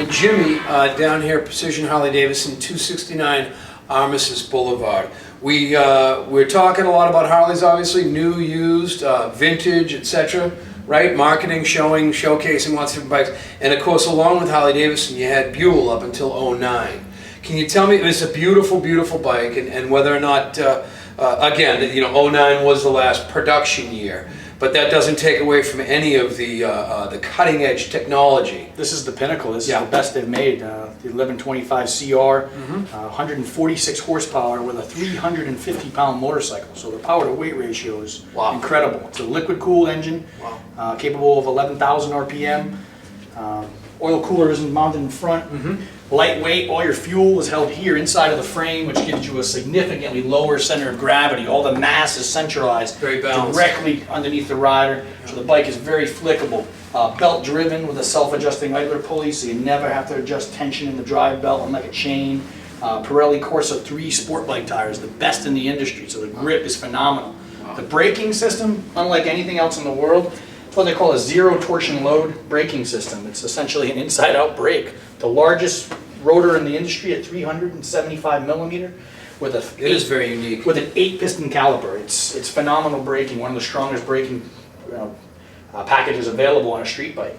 and Jimmy down here at Precision Harley Davidson, 269 Armistice Boulevard. We're talking a lot about Harleys, obviously, new, used, vintage, etc. Right? Marketing, showing, showcasing lots of different bikes. And of course, along with Harley Davidson, you had Buell up until '09. Can you tell me, it's a beautiful, beautiful bike, and whether or not, again, you know, '09 was the last production year, but that doesn't take away from any of the cutting edge technology. This is the pinnacle. This is the best they've made. The 1125 CR, 146 horsepower with a 350-pound motorcycle. So the power to weight ratio is incredible. It's a liquid cooled engine, capable of 11,000 RPM. Oil cooler isn't mounted in front. Lightweight, all your fuel is held here inside of the frame, which gives you a significantly lower center of gravity. All the mass is centralized directly underneath the rider, so the bike is very flickable. Belt driven with a self-adjusting idler pulley, so you never have to adjust tension in the drive belt unlike a chain. Pirelli Corsa 3 sport bike tires, the best in the industry, so the grip is phenomenal. The braking system, unlike anything else in the world, it's what they call a zero torsion load braking system. It's essentially an inside-out brake. The largest rotor in the industry at 375 millimeter with It is very unique. With an 8-piston caliper. It's phenomenal braking, one of the strongest braking packages available on a street bike.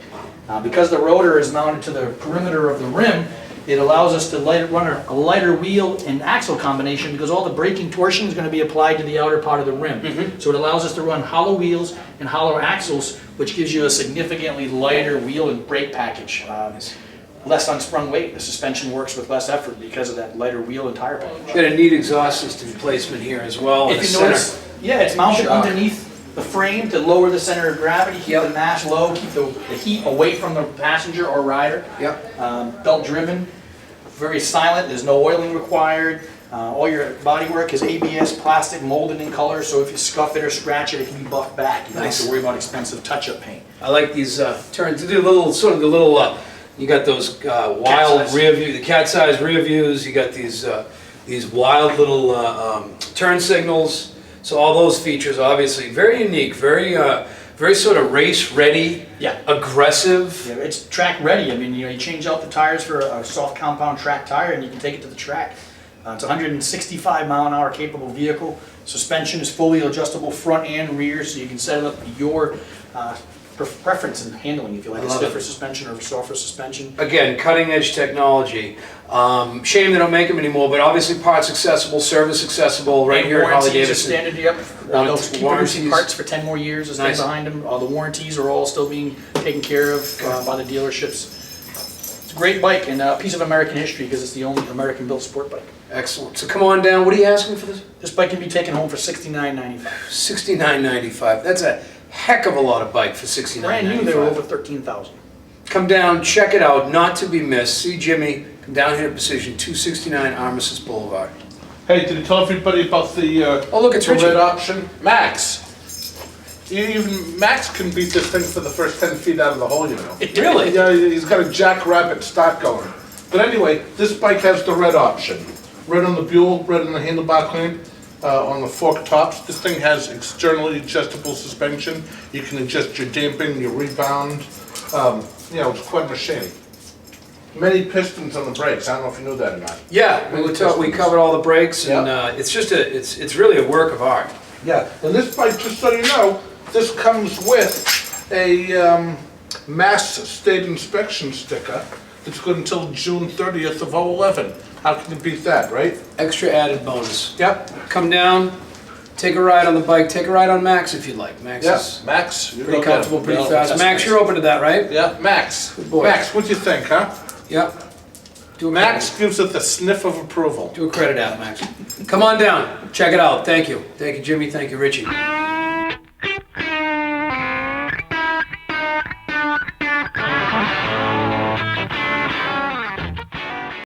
Because the rotor is mounted to the perimeter of the rim, it allows us to run a lighter wheel and axle combination because all the braking torsion is going to be applied to the outer part of the rim. So it allows us to run hollow wheels and hollow axles, which gives you a significantly lighter wheel and brake package. Less unsprung weight. The suspension works with less effort because of that lighter wheel and tire package. Got a neat exhaust system placement here as well. If you notice, it's mounted underneath the frame to lower the center of gravity, keep the mass low, keep the heat away from the passenger or rider. Belt driven, very silent, there's no oiling required. All your bodywork is ABS plastic molded in color, so if you scuff it or scratch it, it can be buffed back. You don't have to worry about expensive touch-up paint. I like these turns. To do a little, sort of the little, you got those wild rear view, the cat-sized rear views. You got these wild little turn signals. So all those features, obviously, very unique, very sort of race ready, aggressive. Yeah, it's track ready. I mean, you change out the tires for a soft compound track tire, and you can take it to the track. It's a 165-mile-an-hour capable vehicle. Suspension is fully adjustable front and rear, so you can set it up to your preference in handling, if you like a stiffer suspension or a softer suspension. Again, cutting edge technology. Shame they don't make them anymore, but obviously parts accessible, service accessible, right here at Harley Davidson. Standard, they'll keep producing parts for 10 more years as they're behind them. The warranties are all still being taken care of by the dealerships. It's a great bike and a piece of American history because it's the only American-built sport bike. Excellent. So come on down. What are you asking for this? This bike can be taken home for $69.95. $69.95. That's a heck of a lot of bike for $69.95. Brand new, they were over $13,000. Come down, check it out, not to be missed. See Jimmy, come down here at Precision, 269 Armistice Boulevard. Hey, did you tell everybody about the oh, look, it's Richard. red option? Max. Even Max can beat this thing for the first 10 feet out of the hole, you know. Really? Yeah, he's got a jackrabbit start going. But anyway, this bike has the red option. Red on the Buell, red on the handlebar clamp. On the fork tops. This thing has externally adjustable suspension. You can adjust your damping, your rebound. You know, it's quite a machine. Many pistons on the brakes. I don't know if you knew that or not. Yeah, we covered all the brakes, and it's just it's really a work of art. Yeah, and this bike, just so you know, this comes with a mass state inspection sticker. It's good until June 30th of 2011. How can you beat that, right? Extra added bonus. Yep. Come down, take a ride on the bike, take a ride on Max if you'd like. Max is Max, pretty comfortable, pretty fast. Max, you're open to that, right? Yeah, Max. Good boy. Max, what do you think, huh? Yep. Max gives it the sniff of approval. Do a credit out, Max. Come on down, check it out. Thank you. Thank you, Jimmy. Thank you, Richie.